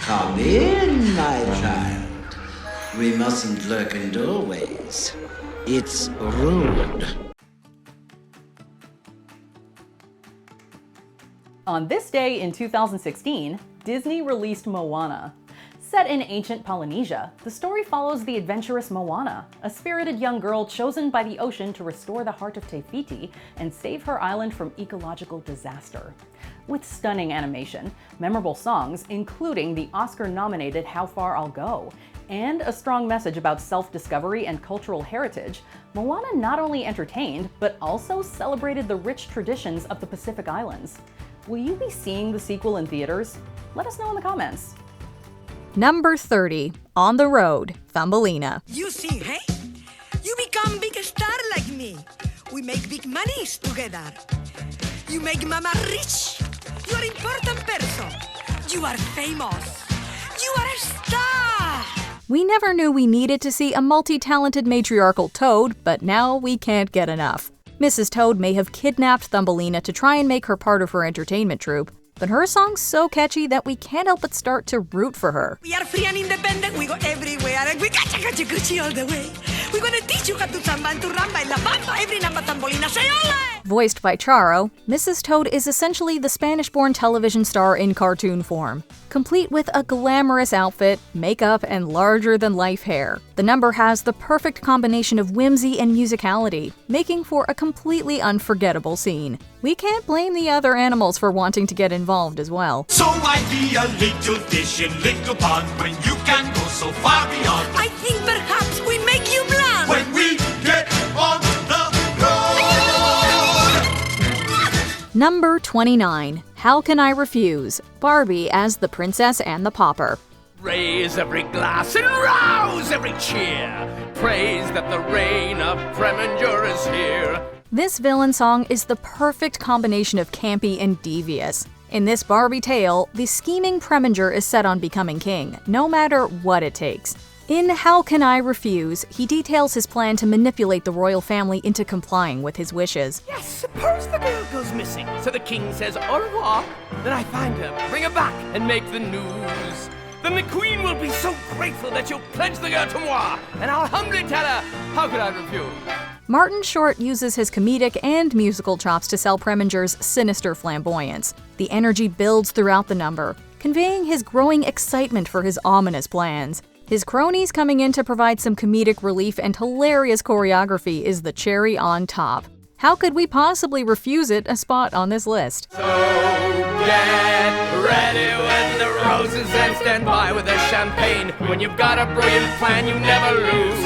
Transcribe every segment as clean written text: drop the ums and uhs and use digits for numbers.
Come in, my child. We mustn't lurk in doorways. It's rude. On this day in 2016, Disney released Moana. Set in ancient Polynesia, the story follows the adventurous Moana, a spirited young girl chosen by the ocean to restore the heart of Te Fiti and save her island from ecological disaster. With stunning animation, memorable songs, including the Oscar-nominated How Far I'll Go, and a strong message about self-discovery and cultural heritage, Moana not only entertained, but also celebrated the rich traditions of the Pacific Islands. Will you be seeing the sequel in theaters? Let us know in the comments. Number 30, On the Road, Thumbelina. You sing, hey? You become big star like me. We make big monies together. You make mama rich. You are important person. You are famous. You are a star. We never knew we needed to see a multi-talented matriarchal toad, but now we can't get enough. Mrs. Toad may have kidnapped Thumbelina to try and make her part of her entertainment troupe, but her song's so catchy that we can't help but start to root for her. We are free and independent, we go everywhere, and we gacha gucci all the way. We're gonna teach you how to samba and to ramba and la bamba, every number tambolina, say ole! Voiced by Charo, Mrs. Toad is essentially the Spanish-born television star in cartoon form, complete with a glamorous outfit, makeup, and larger-than-life hair. The number has the perfect combination of whimsy and musicality, making for a completely unforgettable scene. We can't blame the other animals for wanting to get involved as well. So why be a little fish in little pond when you can go so far beyond? I think perhaps we make you blind. When we get on the road! Number 29, How Can I Refuse? Barbie as the Princess and the Pauper. Raise every glass and rouse every cheer. Praise that the reign of Preminger is here. This villain song is the perfect combination of campy and devious. In this Barbie tale, the scheming Preminger is set on becoming king, no matter what it takes. In How Can I Refuse, he details his plan to manipulate the royal family into complying with his wishes. Yes, suppose the girl goes missing. So the king says au revoir. Then I find her, bring her back, and make the news. Then the queen will be so grateful that she'll pledge the girl to moi, and I'll humbly tell her, how could I refuse? Martin Short uses his comedic and musical chops to sell Preminger's sinister flamboyance. The energy builds throughout the number, conveying his growing excitement for his ominous plans. His cronies coming in to provide some comedic relief and hilarious choreography is the cherry on top. How could we possibly refuse it a spot on this list? So get ready with the roses and stand by with the champagne. When you've got a brilliant plan, you never lose.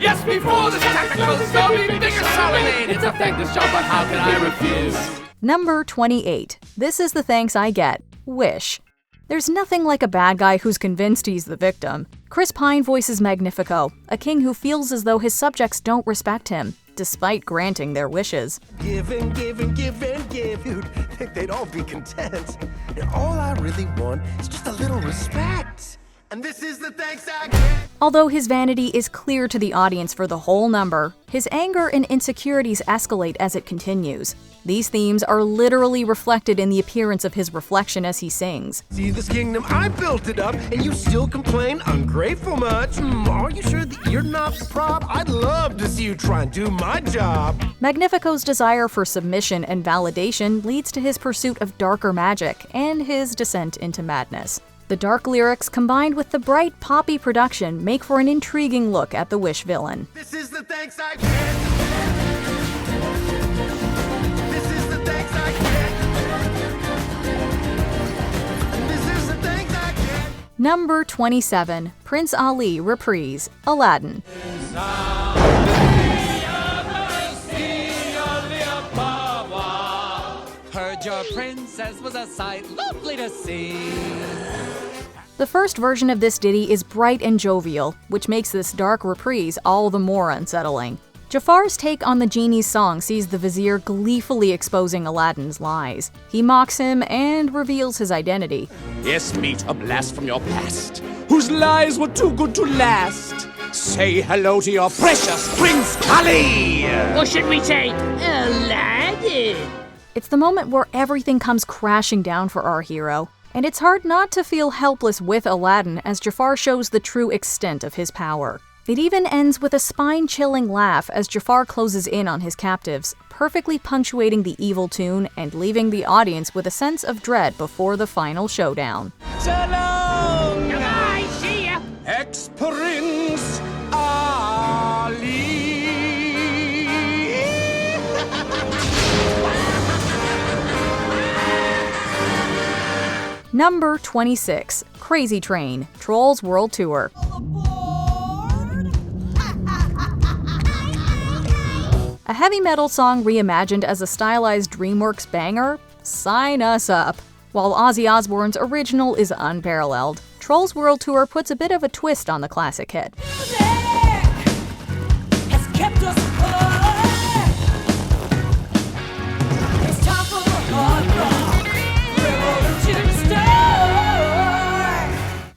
Yes, before this tactical zombie bigger serenade. It's a thankless job, but how can I refuse? Number 28. This is the thanks I get. Wish. There's nothing like a bad guy who's convinced he's the victim. Chris Pine voices Magnifico, a king who feels as though his subjects don't respect him, despite granting their wishes. Give and give and give and give. You'd think they'd all be content. And all I really want is just a little respect. And this is the thanks I get. Although his vanity is clear to the audience for the whole number, his anger and insecurities escalate as it continues. These themes are literally reflected in the appearance of his reflection as he sings. See this kingdom, I built it up, and you still complain ungrateful much. Are you sure that you're not the prob? I'd love to see you try and do my job. Magnifico's desire for submission and validation leads to his pursuit of darker magic and his descent into madness. The dark lyrics combined with the bright poppy production make for an intriguing look at the Wish villain. This is the thanks I get. This is the thanks I get. This is the thanks I get. Number 27, Prince Ali Reprise, Aladdin. Heard your princess was a sight lovely to see. The first version of this ditty is bright and jovial, which makes this dark reprise all the more unsettling. Jafar's take on the genie's song sees the vizier gleefully exposing Aladdin's lies. He mocks him and reveals his identity. Yes, meet a blast from your past, whose lies were too good to last. Say hello to your precious Prince Ali! Or should we say, Aladdin? It's the moment where everything comes crashing down for our hero. And it's hard not to feel helpless with Aladdin as Jafar shows the true extent of his power. It even ends with a spine-chilling laugh as Jafar closes in on his captives, perfectly punctuating the evil tune and leaving the audience with a sense of dread before the final showdown. Shalom! Goodbye, see ya! Ex-Prince Ali. Number 26, Crazy Train, Trolls World Tour. A heavy metal song reimagined as a stylized DreamWorks banger? Sign us up! While Ozzy Osbourne's original is unparalleled, Trolls World Tour puts a bit of a twist on the classic hit.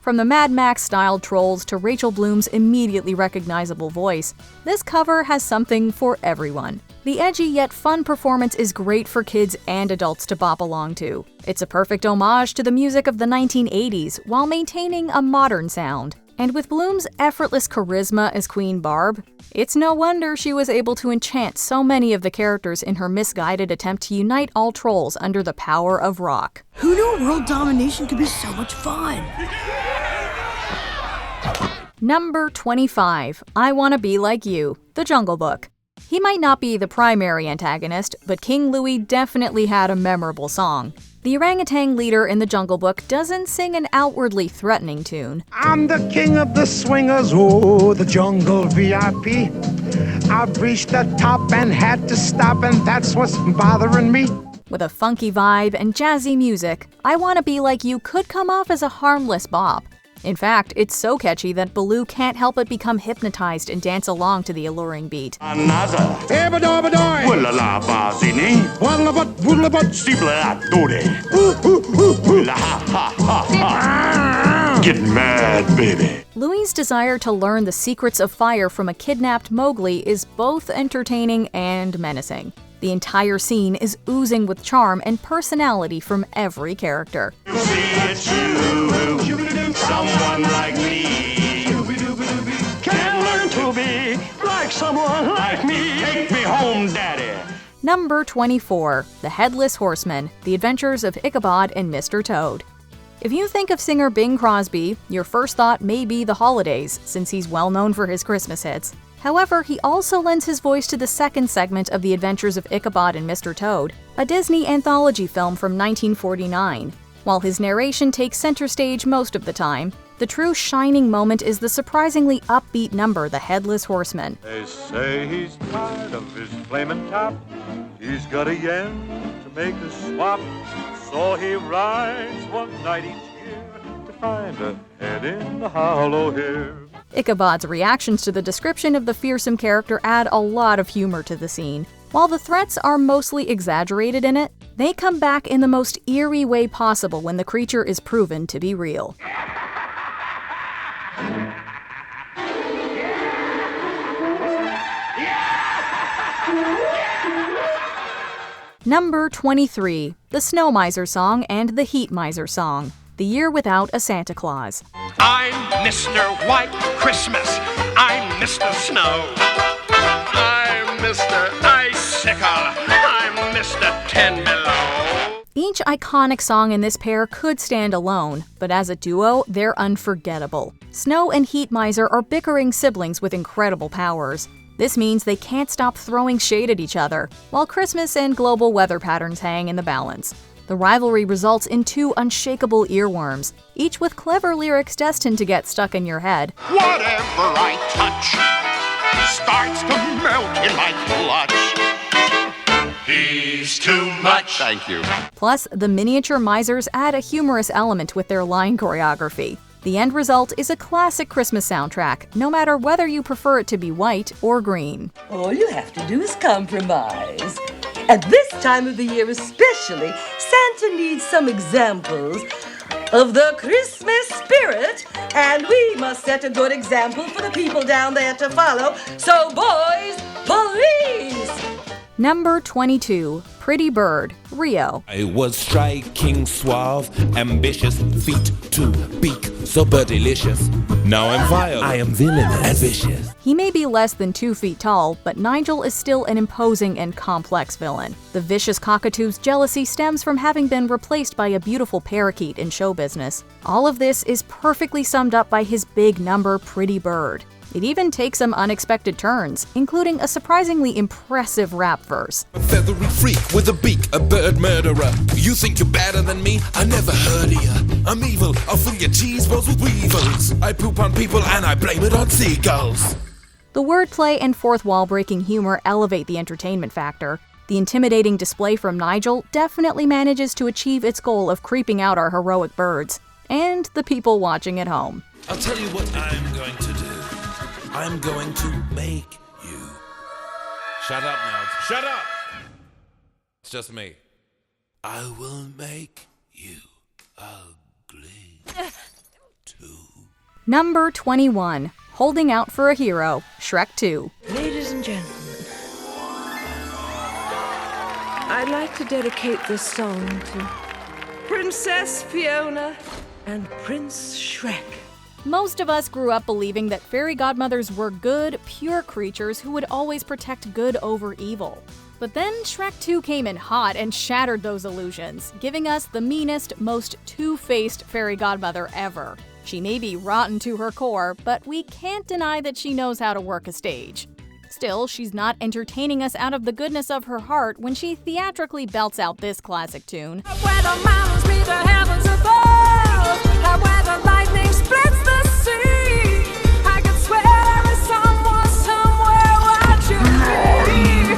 From the Mad Max-styled trolls to Rachel Bloom's immediately recognizable voice, this cover has something for everyone. The edgy yet fun performance is great for kids and adults to bop along to. It's a perfect homage to the music of the 1980s while maintaining a modern sound. And with Bloom's effortless charisma as Queen Barb, it's no wonder she was able to enchant so many of the characters in her misguided attempt to unite all trolls under the power of rock. Who knew world domination could be so much fun? Number 25, I Wanna Be Like You, The Jungle Book. He might not be the primary antagonist, but King Louie definitely had a memorable song. The orangutan leader in The Jungle Book doesn't sing an outwardly threatening tune. I'm the king of the swingers, oh, the jungle VIP. I've reached the top and had to stop, and that's what's bothering me. With a funky vibe and jazzy music, I Wanna Be Like You could come off as a harmless bop. In fact, it's so catchy that Baloo can't help but become hypnotized and dance along to the alluring beat. Get mad, baby. Louie's desire to learn the secrets of fire from a kidnapped Mowgli is both entertaining and menacing. The entire scene is oozing with charm and personality from every character. You see it's you, someone like me. Can learn to be like someone like me. Take me home, Daddy. Number 24, The Headless Horsemen, The Adventures of Ichabod and Mr. Toad. If you think of singer Bing Crosby, your first thought may be the holidays, since he's well known for his Christmas hits. However, he also lends his voice to the second segment of The Adventures of Ichabod and Mr. Toad, a Disney anthology film from 1949. While his narration takes center stage most of the time, the true shining moment is the surprisingly upbeat number, The Headless Horsemen. They say he's tired of his flaming top. He's got a yen to make a swap. So he rides one night each year to find a head in the hollow here. Ichabod's reactions to the description of the fearsome character add a lot of humor to the scene. While the threats are mostly exaggerated in it, they come back in the most eerie way possible when the creature is proven to be real. Number 23, The SnowMeiser Song and The Heatmiser Song, The Year Without a Santa Claus. I'm Mr. White Christmas. I'm Mr. Snow. I'm Mr. Icicle. I'm Mr. 10 Below. Each iconic song in this pair could stand alone, but as a duo, they're unforgettable. Snow and Heatmiser are bickering siblings with incredible powers. This means they can't stop throwing shade at each other, while Christmas and global weather patterns hang in the balance. The rivalry results in two unshakable earworms, each with clever lyrics destined to get stuck in your head. Whatever I touch starts to melt in my clutch. He's too much. Thank you. Plus, the miniature misers add a humorous element with their line choreography. The end result is a classic Christmas soundtrack, no matter whether you prefer it to be white or green. All you have to do is compromise. At this time of the year especially, Santa needs some examples of the Christmas spirit, and we must set a good example for the people down there to follow. So boys, police! Number 22, Pretty Bird, Rio. I was striking, suave, ambitious, feet to beak, super delicious. Now I'm vile, I am villainous and vicious. He may be less than 2 feet tall, but Nigel is still an imposing and complex villain. The vicious cockatoo's jealousy stems from having been replaced by a beautiful parakeet in show business. All of this is perfectly summed up by his big number, Pretty Bird. It even takes some unexpected turns, including a surprisingly impressive rap verse. A feathery freak with a beak, a bird murderer. You think you're better than me? I never heard of ya. I'm evil, I'll fill your cheese balls with weevils. I poop on people and I blame it on seagulls. The wordplay and fourth wall-breaking humor elevate the entertainment factor. The intimidating display from Nigel definitely manages to achieve its goal of creeping out our heroic birds, and the people watching at home. I'll tell you what I'm going to do. I'm going to make you. Shut up now. Shut up! It's just me. I will make you ugly too. Number 21. Holding Out for a Hero, Shrek II. Ladies and gentlemen, I'd like to dedicate this song to Princess Fiona and Prince Shrek. Most of us grew up believing that fairy godmothers were good, pure creatures who would always protect good over evil. But then Shrek 2 came in hot and shattered those illusions, giving us the meanest, most two-faced fairy godmother ever. She may be rotten to her core, but we can't deny that she knows how to work a stage. Still, she's not entertaining us out of the goodness of her heart when she theatrically belts out this classic tune. Where the mountains meet the heavens above, and where the lightning splits the sea, I could swear there is someone somewhere watching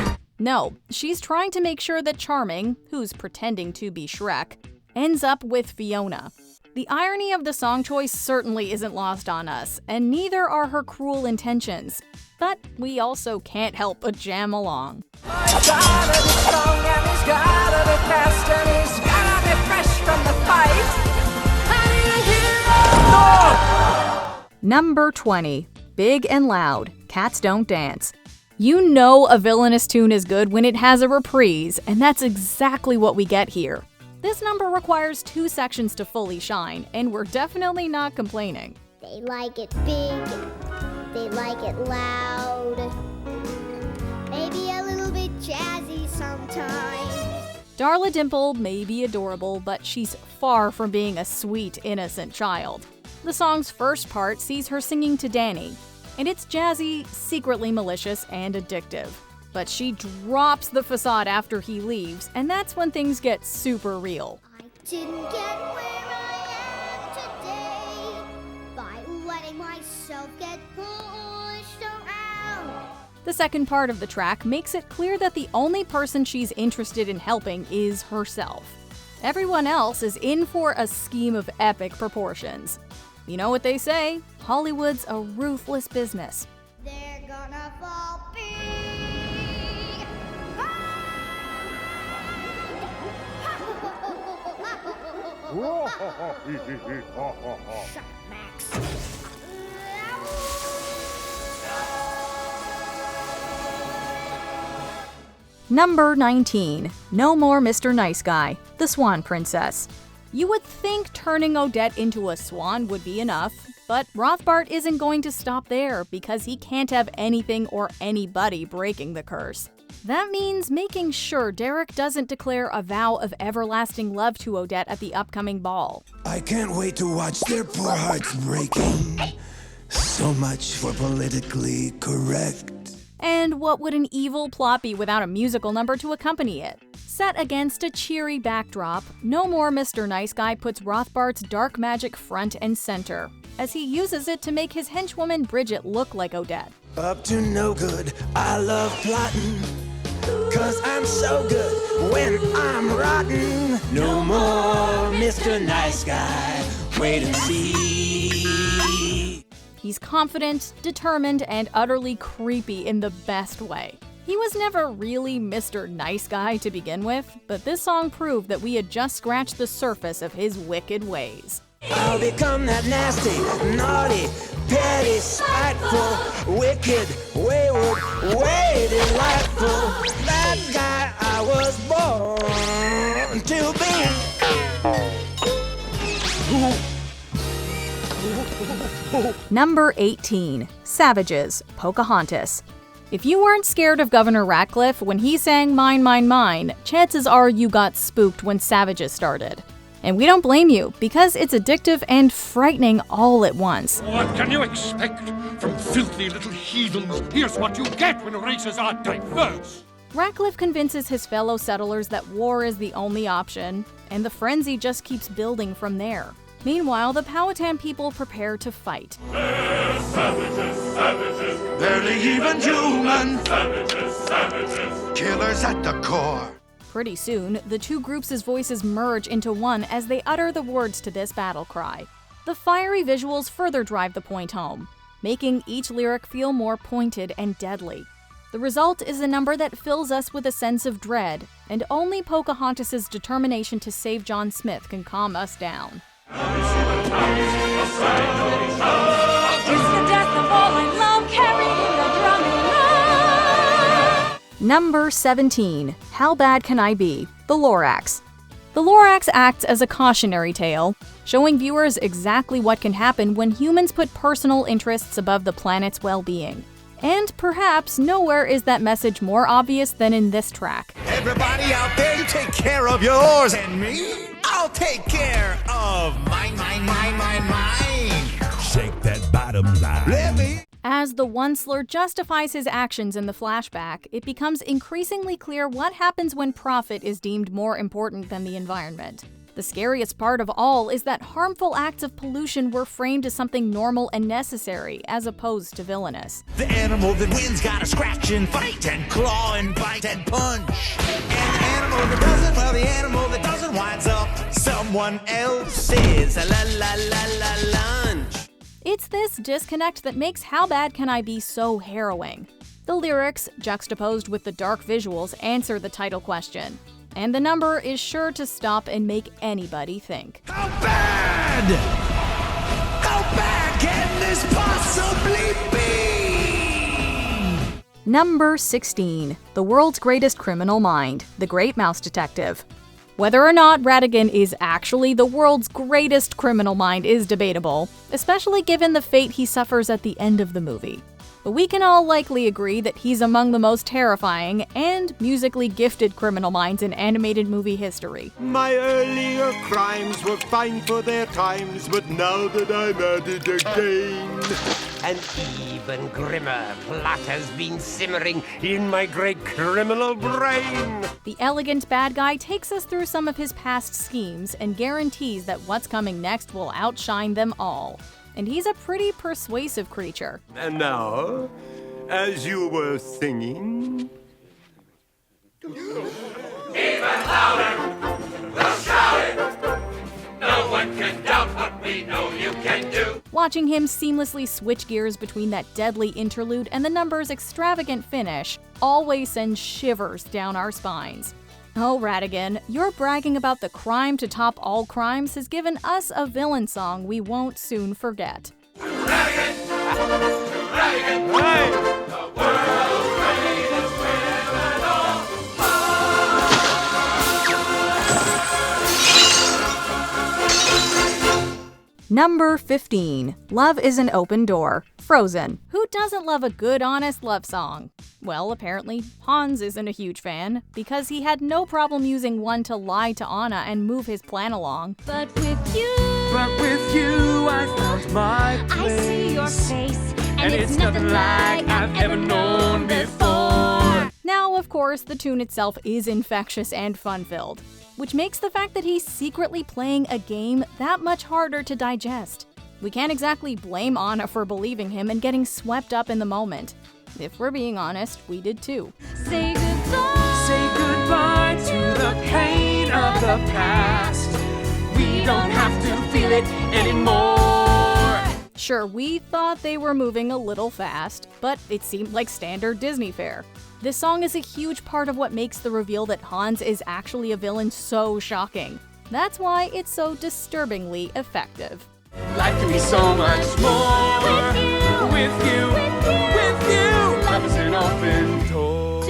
me. No, she's trying to make sure that Charming, who's pretending to be Shrek, ends up with Fiona. The irony of the song choice certainly isn't lost on us, and neither are her cruel intentions. But we also can't help but jam along. He's gotta be strong and he's gotta be fast and he's gotta be fresh from the fight. Number 20. Big and Loud, Cats Don't Dance. You know a villainous tune is good when it has a reprise, and that's exactly what we get here. This number requires 2 sections to fully shine, and we're definitely not complaining. They like it big, they like it loud, maybe a little bit jazzy sometimes. Darla Dimple may be adorable, but she's far from being a sweet, innocent child. The song's first part sees her singing to Danny, and it's jazzy, secretly malicious, and addictive. But she drops the facade after he leaves, and that's when things get super real. I didn't get where I am today by letting myself get pushed around. The second part of the track makes it clear that the only person she's interested in helping is herself. Everyone else is in for a scheme of epic proportions. You know what they say? Hollywood's a ruthless business. They're gonna fall big. Shut up, Max. Number 19. No More Mr. Nice Guy, The Swan Princess. You would think turning Odette into a swan would be enough, but Rothbart isn't going to stop there because he can't have anything or anybody breaking the curse. That means making sure Derek doesn't declare a vow of everlasting love to Odette at the upcoming ball. I can't wait to watch their poor hearts breaking. So much for politically correct. And what would an evil plot be without a musical number to accompany it? Set against a cheery backdrop, No More Mr. Nice Guy puts Rothbart's dark magic front and center, as he uses it to make his henchwoman Bridget look like Odette. Up to no good, I love plotting, 'cause I'm so good when I'm rotten. No more Mr. Nice Guy, wait and see. He's confident, determined, and utterly creepy in the best way. He was never really Mr. Nice Guy to begin with, but this song proved that we had just scratched the surface of his wicked ways. I'll become that nasty, naughty, petty, spiteful, wicked, wayward, way delightful. That guy I was born to be. Number 18. Savages, Pocahontas. If you weren't scared of Governor Ratcliffe when he sang Mine, Mine, Mine, chances are you got spooked when Savages started. And we don't blame you, because it's addictive and frightening all at once. What can you expect from filthy little heathens? Here's what you get when races are diverse. Ratcliffe convinces his fellow settlers that war is the only option, and the frenzy just keeps building from there. Meanwhile, the Powhatan people prepare to fight. They're savages, savages. Barely even human. Savages, savages. Killers at the core. Pretty soon, the two groups' voices merge into one as they utter the words to this battle cry. The fiery visuals further drive the point home, making each lyric feel more pointed and deadly. The result is a number that fills us with a sense of dread, and only Pocahontas' determination to save John Smith can calm us down. It's the death of all in love, carrying the drum in love. Number 17. How Bad Can I Be? The Lorax. The Lorax acts as a cautionary tale, showing viewers exactly what can happen when humans put personal interests above the planet's well-being. And perhaps nowhere is that message more obvious than in this track. Everybody out there, you take care of yours, and me, I'll take care of mine. Shake that bottom line. Let me. As the Onceler justifies his actions in the flashback, it becomes increasingly clear what happens when profit is deemed more important than the environment. The scariest part of all is that harmful acts of pollution were framed as something normal and necessary, as opposed to villainous. The animal that wins gotta scratch and fight and claw and bite and punch. And the animal that doesn't, well, the animal that doesn't winds up someone else's lunch. It's this disconnect that makes How Bad Can I Be so harrowing. The lyrics, juxtaposed with the dark visuals, answer the title question. And the number is sure to stop and make anybody think. How bad? How bad can this possibly be? Number 16. The World's Greatest Criminal Mind, The Great Mouse Detective. Whether or not Ratigan is actually the world's greatest criminal mind is debatable, especially given the fate he suffers at the end of the movie. But we can all likely agree that he's among the most terrifying and musically gifted criminal minds in animated movie history. My earlier crimes were fine for their times, but now that I'm at it again, an even grimmer plot has been simmering in my great criminal brain. The elegant bad guy takes us through some of his past schemes and guarantees that what's coming next will outshine them all. And he's a pretty persuasive creature. And now, as you were singing... Even louder, we'll shout it. No one can doubt what we know you can do. Watching him seamlessly switch gears between that deadly interlude and the number's extravagant finish always sends shivers down our spines. Oh, Ratigan, your bragging about the crime to top all crimes has given us a villain song we won't soon forget. Ratigan! Ratigan! Hey! The world's greatest criminal. Number 15. Love is an Open Door, Frozen. Who doesn't love a good, honest love song? Well, apparently, Hans isn't a huge fan, because he had no problem using one to lie to Anna and move his plan along. But with you, I found my place. I see your face, and it's nothing like I've ever known before. Now, of course, the tune itself is infectious and fun-filled, which makes the fact that he's secretly playing a game that much harder to digest. We can't exactly blame Anna for believing him and getting swept up in the moment. If we're being honest, we did too. say goodbye. Say goodbye to the pain of the past. We don't have to feel it anymore. Sure, we thought they were moving a little fast, but it seemed like standard Disney fare. This song is a huge part of what makes the reveal that Hans is actually a villain so shocking. That's why it's so disturbingly effective. Life can be so much more with you. Love is an open door.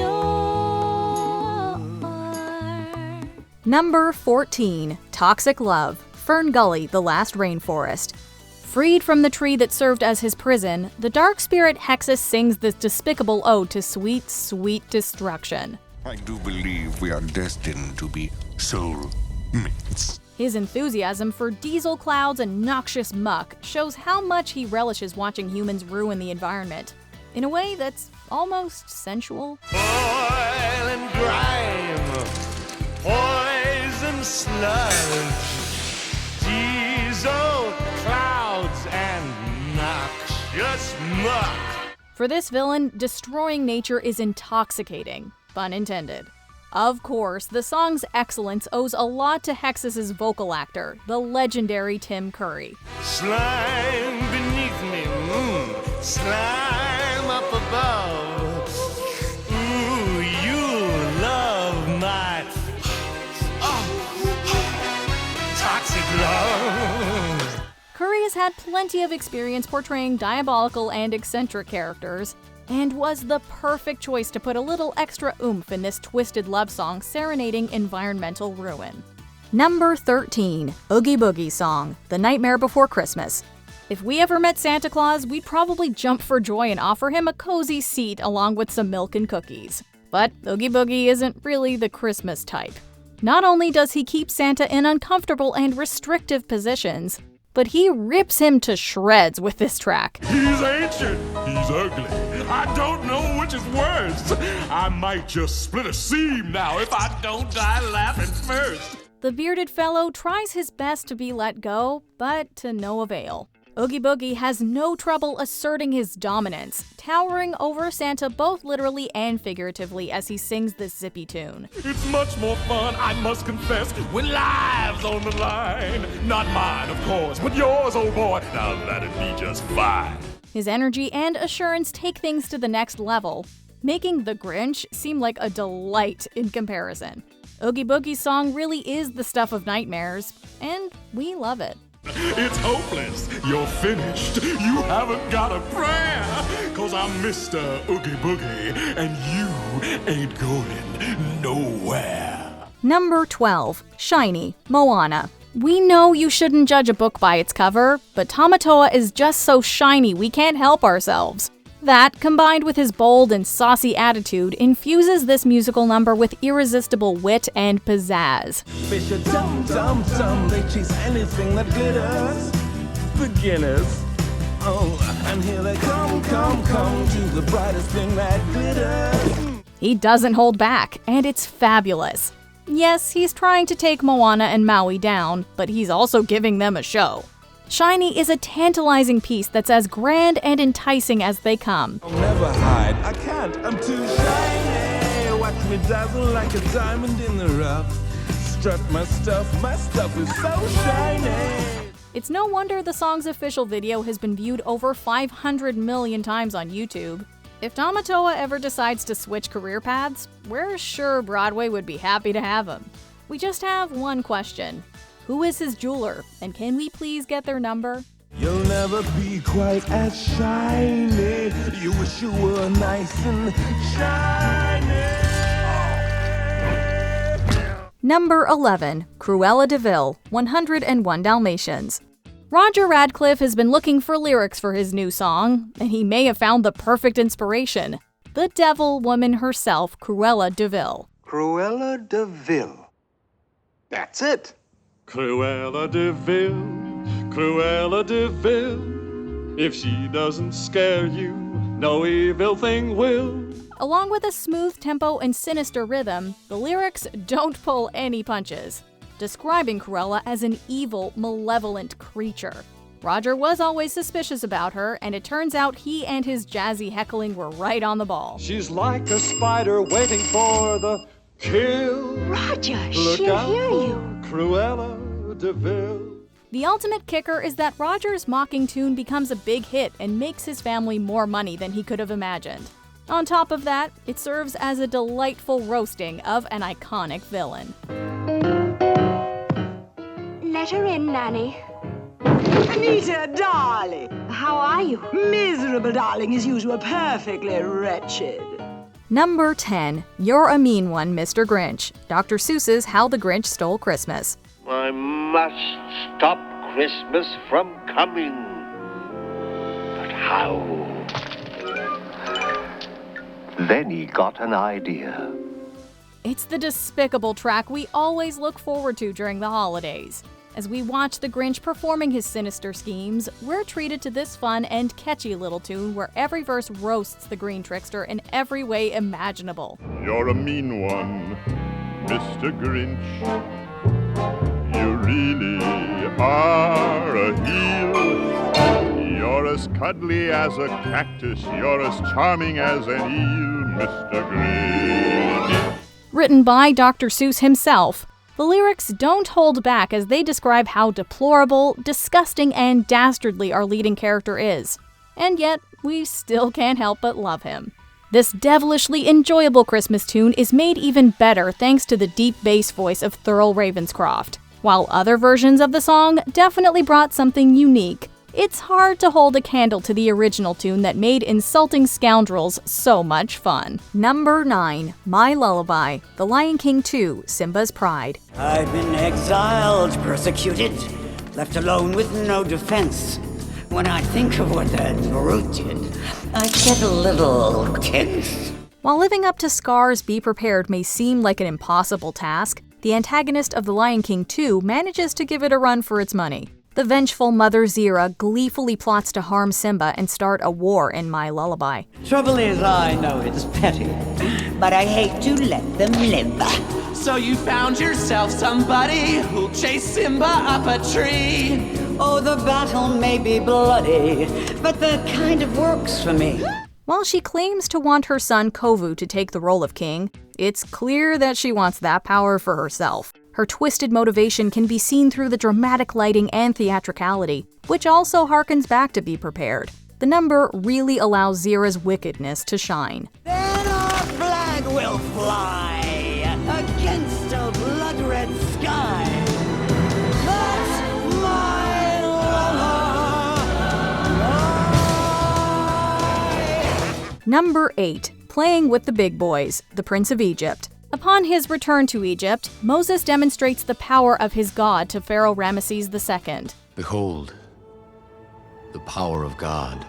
Number 14. Toxic Love, FernGully, The Last Rainforest. Freed from the tree that served as his prison, the dark spirit Hexus sings this despicable ode to sweet, sweet destruction. I do believe we are destined to be soulmates. His enthusiasm for diesel clouds and noxious muck shows how much he relishes watching humans ruin the environment, in a way that's almost sensual. Oil and grime, poison sludge, diesel clouds and noxious muck. For this villain, destroying nature is intoxicating, pun intended. Of course, the song's excellence owes a lot to Hexus's vocal actor, the legendary Tim Curry. Slime beneath me, slime up above. Ooh, you love my toxic love. Curry has had plenty of experience portraying diabolical and eccentric characters, and was the perfect choice to put a little extra oomph in this twisted love song serenading environmental ruin. Number 13. Oogie Boogie Song, The Nightmare Before Christmas. If we ever met Santa Claus, we'd probably jump for joy and offer him a cozy seat along with some milk and cookies. But Oogie Boogie isn't really the Christmas type. Not only does he keep Santa in uncomfortable and restrictive positions, but he rips him to shreds with this track. He's ancient. He's ugly. I don't know which is worse. I might just split a seam now if I don't die laughing first. The bearded fellow tries his best to be let go, but to no avail. Oogie Boogie has no trouble asserting his dominance, towering over Santa both literally and figuratively as he sings this zippy tune. It's much more fun, I must confess, with lives on the line. Not mine, of course, but yours, oh boy. Now that'd be just fine. His energy and assurance take things to the next level, making the Grinch seem like a delight in comparison. Oogie Boogie's song really is the stuff of nightmares, and we love it. It's hopeless. You're finished. You haven't got a prayer. 'Cause I'm Mr. Oogie Boogie, and you ain't going nowhere. Number 12. Shiny, Moana. We know you shouldn't judge a book by its cover, but Tamatoa is just so shiny we can't help ourselves. That, combined with his bold and saucy attitude, infuses this musical number with irresistible wit and pizzazz. Fish are dumb, dumb, dumb. They chase anything that glitters. Beginners. Oh, and here they come, come, come to the brightest thing that glitters. He doesn't hold back, and it's fabulous. Yes, he's trying to take Moana and Maui down, but he's also giving them a show. Shiny is a tantalizing piece that's as grand and enticing as they come. I'll never hide, I can't, I'm too shiny. Watch me dazzle like a diamond in the rough. Strut my stuff is so shiny. It's no wonder the song's official video has been viewed over 500 million times on YouTube. If Tamatoa ever decides to switch career paths, we're sure Broadway would be happy to have him. We just have one question. Who is his jeweler, and can we please get their number? You'll never be quite as shiny. You wish you were nice and shiny. Number 11. Cruella Deville, 101 Dalmatians. Roger Radcliffe has been looking for lyrics for his new song, and he may have found the perfect inspiration. The devil woman herself, Cruella Deville. Cruella Deville. That's it. Cruella Deville, Cruella Deville. If she doesn't scare you, no evil thing will. Along with a smooth tempo and sinister rhythm, the lyrics don't pull any punches, describing Cruella as an evil, malevolent creature. Roger was always suspicious about her, and it turns out he and his jazzy heckling were right on the ball. She's like a spider waiting for the kill. Roger, Look she'll out hear for you. Cruella Deville. The ultimate kicker is that Roger's mocking tune becomes a big hit and makes his family more money than he could have imagined. On top of that, it serves as a delightful roasting of an iconic villain. Let her in, Nanny. Anita, darling. How are you? Miserable, darling, as usual, perfectly wretched. Number 10. You're a Mean One, Mr. Grinch. Dr. Seuss's How the Grinch Stole Christmas. I must stop Christmas from coming. But how? Then he got an idea. It's the despicable track we always look forward to during the holidays. As we watch the Grinch performing his sinister schemes, we're treated to this fun and catchy little tune where every verse roasts the green trickster in every way imaginable. You're a mean one, Mr. Grinch. You really are a heel. You're as cuddly as a cactus. You're as charming as an eel, Mr. Grinch. Written by Dr. Seuss himself, the lyrics don't hold back as they describe how deplorable, disgusting, and dastardly our leading character is. And yet, we still can't help but love him. This devilishly enjoyable Christmas tune is made even better thanks to the deep bass voice of Thurl Ravenscroft. While other versions of the song definitely brought something unique, it's hard to hold a candle to the original tune that made insulting scoundrels so much fun. Number 9. My Lullaby, The Lion King 2, Simba's Pride. I've been exiled, persecuted, left alone with no defense. When I think of what that brute did, I get a little tense. While living up to Scar's Be Prepared may seem like an impossible task, the antagonist of The Lion King 2 manages to give it a run for its money. The vengeful Mother Zira gleefully plots to harm Simba and start a war in My Lullaby. Trouble is, I know it's petty, but I hate to let them live. So you found yourself somebody who'll chase Simba up a tree. Oh, the battle may be bloody, but that kind of works for me. While she claims to want her son Kovu to take the role of king, it's clear that she wants that power for herself. Her twisted motivation can be seen through the dramatic lighting and theatricality, which also harkens back to Be Prepared. The number really allows Zira's wickedness to shine. Then our flag will fly against a blood-red sky. That's my lullaby. Number 8. Playing with the Big Boys, The Prince of Egypt. Upon his return to Egypt, Moses demonstrates the power of his God to Pharaoh Ramesses II. Behold, the power of God.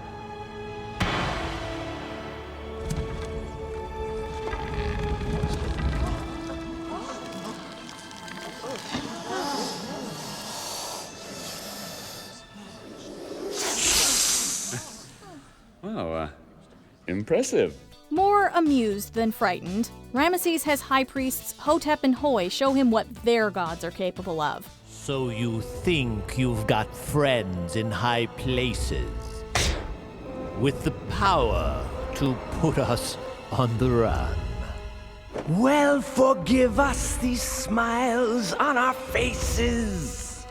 Wow, impressive. More amused than frightened, Ramesses has high priests Hotep and Hoi show him what their gods are capable of. So you think you've got friends in high places, with the power to put us on the run. Well, forgive us these smiles on our faces.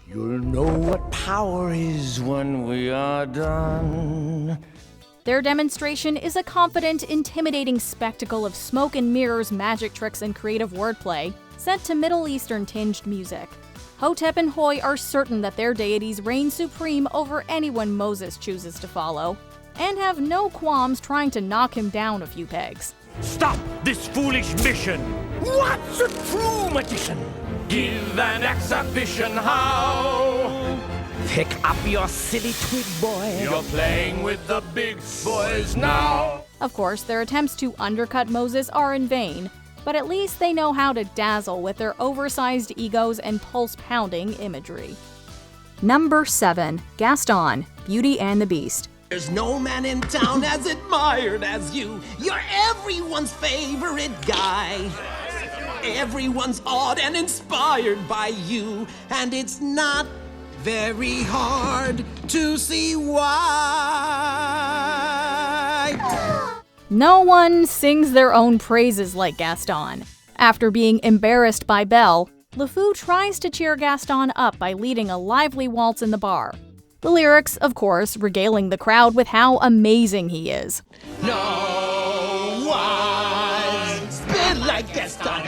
You'll know what power is when we are done. Their demonstration is a confident, intimidating spectacle of smoke and mirrors, magic tricks, and creative wordplay, set to Middle Eastern-tinged music. Hotep and Hoi are certain that their deities reign supreme over anyone Moses chooses to follow, and have no qualms trying to knock him down a few pegs. Stop this foolish mission! What's a true magician? Give an exhibition how? Pick up your silly twig, boy. You're playing with the big boys now. Of course, their attempts to undercut Moses are in vain, but at least they know how to dazzle with their oversized egos and pulse-pounding imagery. Number 7. Gaston, Beauty and the Beast. There's no man in town as admired as you. You're everyone's favorite guy. Everyone's awed and inspired by you, and it's not very hard to see why. No one sings their own praises like Gaston. After being embarrassed by Belle, LeFou tries to cheer Gaston up by leading a lively waltz in the bar. The lyrics, of course, regaling the crowd with how amazing he is. No one's big like Gaston,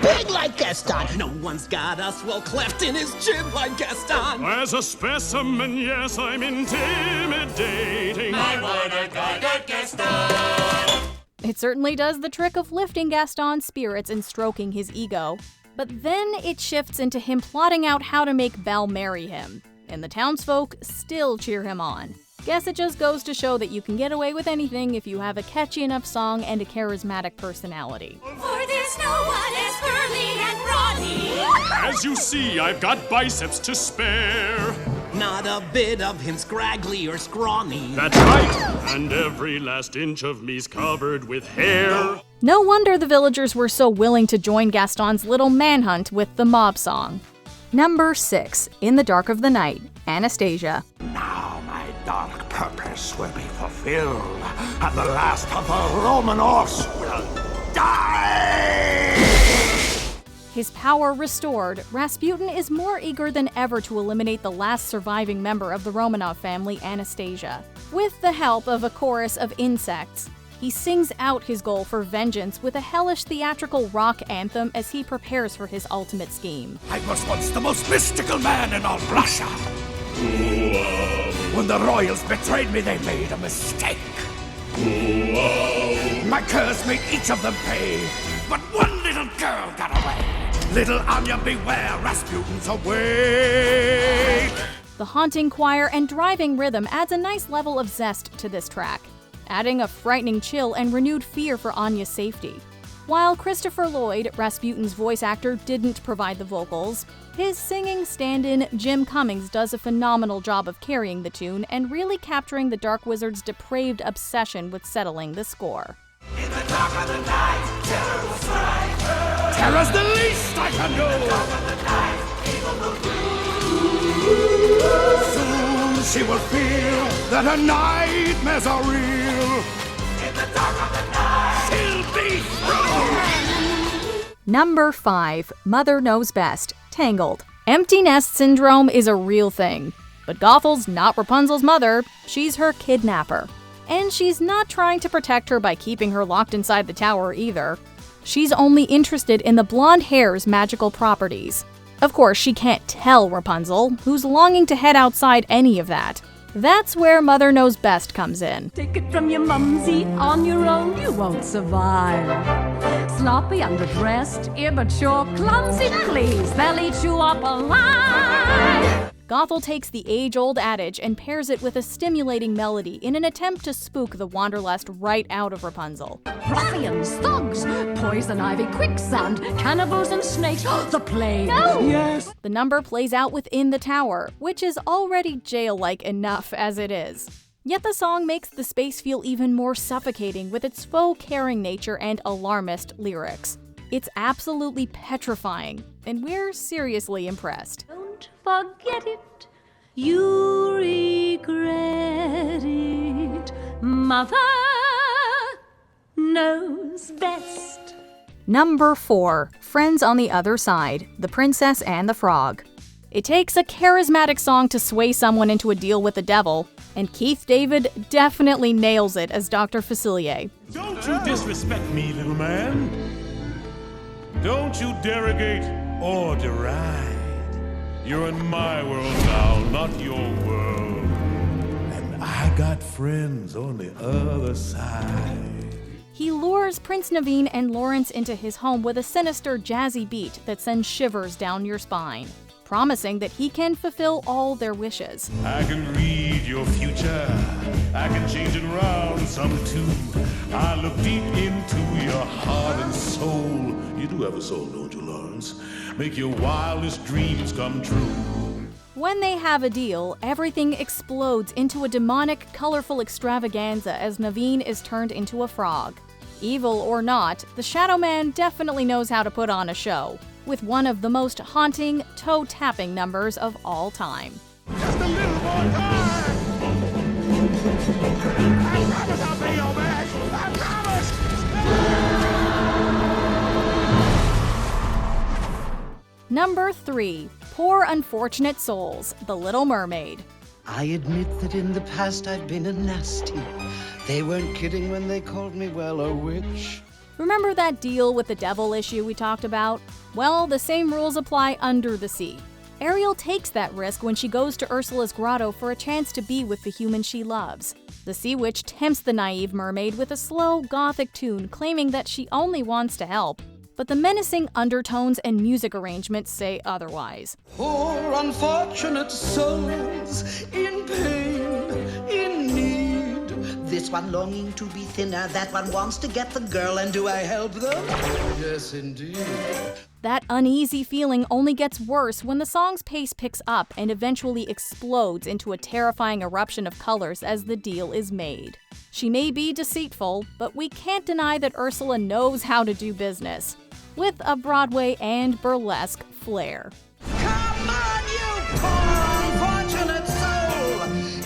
big like Gaston. No one's got a swell cleft in his chin like Gaston. As a specimen, yes, I'm intimidating. I wanna go to Gaston. It certainly does the trick of lifting Gaston's spirits and stroking his ego. But then it shifts into him plotting out how to make Belle marry him, and the townsfolk still cheer him on. Guess it just goes to show that you can get away with anything if you have a catchy enough song and a charismatic personality. For there's no one as burly and brawny. As you see, I've got biceps to spare. Not a bit of him scraggly or scrawny. That's right, and every last inch of me's covered with hair. No wonder the villagers were so willing to join Gaston's little manhunt with the mob song. Number 6, In the Dark of the Night, Anastasia. Now my dark purpose will be fulfilled, and the last of the Roman horse will die! His power restored, Rasputin is more eager than ever to eliminate the last surviving member of the Romanov family, Anastasia. With the help of a chorus of insects, he sings out his goal for vengeance with a hellish theatrical rock anthem as he prepares for his ultimate scheme. I was once the most mystical man in all Russia. When the royals betrayed me, they made a mistake. My curse made each of them pay, but one little girl got away. Little Anya, beware, Rasputin's away. The haunting choir and driving rhythm adds a nice level of zest to this track, adding a frightening chill and renewed fear for Anya's safety. While Christopher Lloyd, Rasputin's voice actor, didn't provide the vocals, his singing stand-in Jim Cummings does a phenomenal job of carrying the tune and really capturing the Dark Wizard's depraved obsession with settling the score. In the dark of the night, terror will strike. Terror's the least I can do. In the dark of the night, evil will rule. Soon she will feel that her nightmares are real. In the dark of the night, she'll be through. Number 5, Mother Knows Best, Tangled. Empty nest syndrome is a real thing, but Gothel's not Rapunzel's mother, she's her kidnapper. And she's not trying to protect her by keeping her locked inside the tower either. She's only interested in the blonde hair's magical properties. Of course, she can't tell Rapunzel, who's longing to head outside any of that. That's where Mother Knows Best comes in. Take it from your mumsy, on your own you won't survive. Sloppy, underdressed, immature, clumsy, please, they'll eat you up alive. Gothel takes the age-old adage and pairs it with a stimulating melody in an attempt to spook the wanderlust right out of Rapunzel. Ruffians, thugs, poison ivy, quicksand, cannibals and snakes, the plague. No. Yes. The number plays out within the tower, which is already jail-like enough as it is. Yet the song makes the space feel even more suffocating with its faux caring nature and alarmist lyrics. It's absolutely petrifying, and we're seriously impressed. Don't forget it, you regret it. Mother knows best. Number 4, Friends on the Other Side, The Princess and the Frog. It takes a charismatic song to sway someone into a deal with the devil, and Keith David definitely nails it as Dr. Facilier. Don't you disrespect me, little man. Don't you derogate or deride. You're in my world now, not your world. And I got friends on the other side. He lures Prince Naveen and Lawrence into his home with a sinister, jazzy beat that sends shivers down your spine, promising that he can fulfill all their wishes. I can read your future. I can change it around some too. I look deep into your heart and soul. You do have a soul, don't you, Lawrence? Make your wildest dreams come true. When they have a deal, everything explodes into a demonic, colorful extravaganza as Naveen is turned into a frog. Evil or not, the Shadow Man definitely knows how to put on a show, with one of the most haunting, toe-tapping numbers of all time. Just a little more time! I promise I'll pay your back! I promise! Number 3, Poor Unfortunate Souls, The Little Mermaid. I admit that in the past I've been a nasty. They weren't kidding when they called me, well, a witch. Remember that deal with the devil issue we talked about? Well, the same rules apply under the sea. Ariel takes that risk when she goes to Ursula's grotto for a chance to be with the human she loves. The sea witch tempts the naive mermaid with a slow, gothic tune claiming that she only wants to help, but the menacing undertones and music arrangements say otherwise. Poor unfortunate souls in pain, in need. This one longing to be thinner, that one wants to get the girl, and do I help them? Yes, indeed. That uneasy feeling only gets worse when the song's pace picks up and eventually explodes into a terrifying eruption of colors as the deal is made. She may be deceitful, but we can't deny that Ursula knows how to do business, with a Broadway and burlesque flair. Come on, you poor unfortunate soul!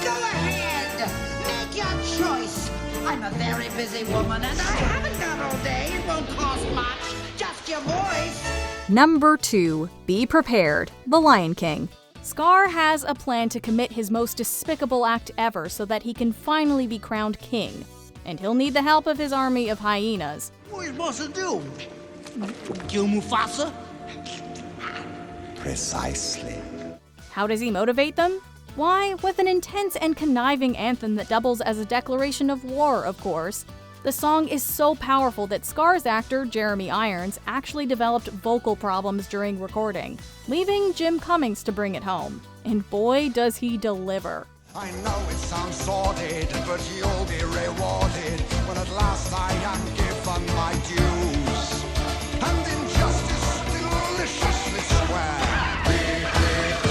Go ahead, make your choice. I'm a very busy woman and I haven't got all day. It won't cost much, just your voice. Number 2. Be Prepared, The Lion King. Scar has a plan to commit his most despicable act ever so that he can finally be crowned king, and he'll need the help of his army of hyenas. What are you supposed to do? Kill Mufasa? Precisely. How does he motivate them? Why, with an intense and conniving anthem that doubles as a declaration of war, of course. The song is so powerful that Scar's actor, Jeremy Irons, actually developed vocal problems during recording, leaving Jim Cummings to bring it home. And boy, does he deliver. I know it sounds sordid, but you'll be rewarded when at last I am given my dues. And injustice deliciously square. Be prepared.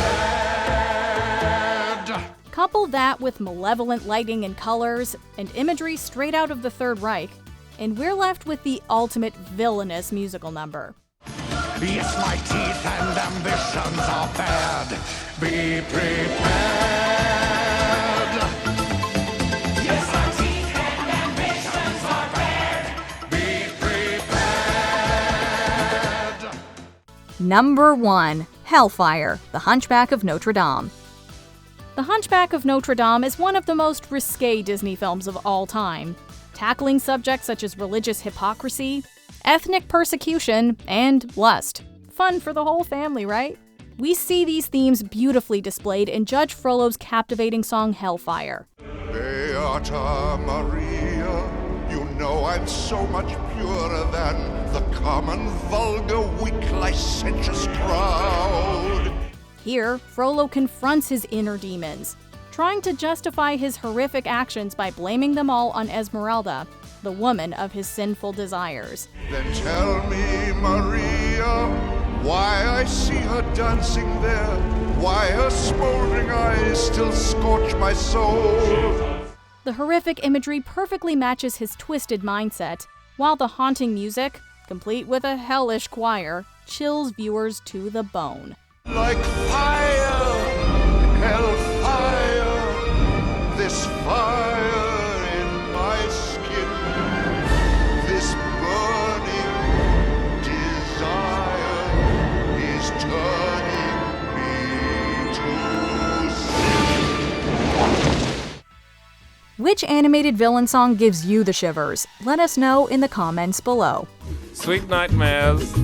Couple that with malevolent lighting and colors, and imagery straight out of the Third Reich, and we're left with the ultimate villainous musical number. Yes, my teeth and ambitions are bad. Be prepared. Yes, my teeth and ambitions are bad. Be prepared. Number 1. Hellfire, The Hunchback of Notre Dame. The Hunchback of Notre Dame is one of the most risque Disney films of all time, tackling subjects such as religious hypocrisy, ethnic persecution, and lust. Fun for the whole family, right? We see these themes beautifully displayed in Judge Frollo's captivating song Hellfire. Beata Maria, you know I'm so much purer than the common, vulgar, weak, licentious crowd. Here, Frollo confronts his inner demons, trying to justify his horrific actions by blaming them all on Esmeralda, the woman of his sinful desires. Then tell me, Maria, why I see her dancing there, why her smoldering eyes still scorch my soul. The horrific imagery perfectly matches his twisted mindset, while the haunting music, complete with a hellish choir, chills viewers to the bone. Like fire, hellfire, this fire in my skin, this burning desire is turning me to sin. Which animated villain song gives you the shivers? Let us know in the comments below. Sweet nightmares.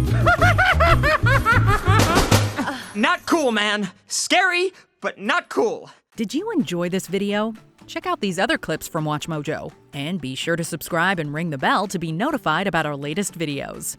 Not cool, man. Scary, but not cool. Did you enjoy this video? Check out these other clips from MsMojo, and be sure to subscribe and ring the bell to be notified about our latest videos.